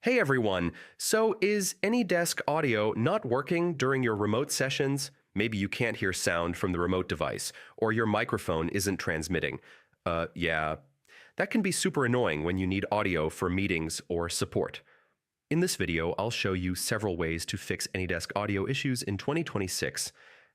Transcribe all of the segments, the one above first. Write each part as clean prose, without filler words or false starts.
Hey everyone! So, is AnyDesk audio not working during your remote sessions? Maybe you can't hear sound from the remote device, or your microphone isn't transmitting. Yeah. That can be super annoying when you need audio for meetings or support. In this video, I'll show you several ways to fix AnyDesk audio issues in 2026,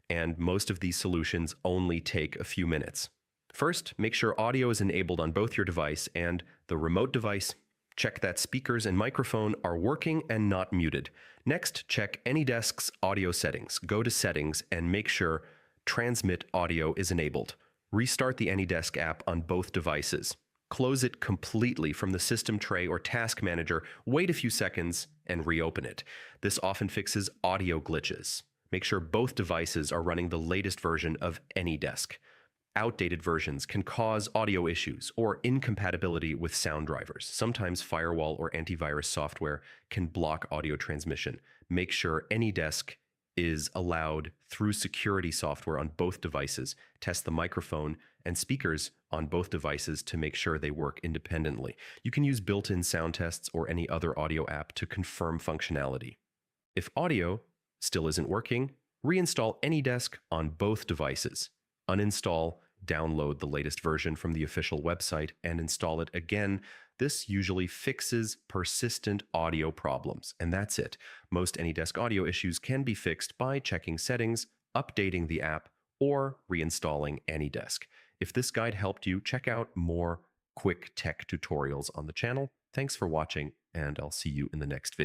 and most of these solutions only take a few minutes. First, make sure audio is enabled on both your device and the remote device. Check that speakers and microphone are working and not muted. Next, check AnyDesk's audio settings. Go to Settings and make sure Transmit Audio is enabled. Restart the AnyDesk app on both devices. Close it completely from the system tray or task manager, wait a few seconds, and reopen it. This often fixes audio glitches. Make sure both devices are running the latest version of AnyDesk. Outdated versions can cause audio issues or incompatibility with sound drivers. Sometimes firewall or antivirus software can block audio transmission. Make sure AnyDesk is allowed through security software on both devices. Test the microphone and speakers on both devices to make sure they work independently. You can use built-in sound tests or any other audio app to confirm functionality. If audio still isn't working, reinstall AnyDesk on both devices. Uninstall, download the latest version from the official website, and install it again. This usually fixes persistent audio problems, and that's it. Most AnyDesk audio issues can be fixed by checking settings, updating the app, or reinstalling AnyDesk. If this guide helped you, check out more quick tech tutorials on the channel. Thanks for watching, and I'll see you in the next video.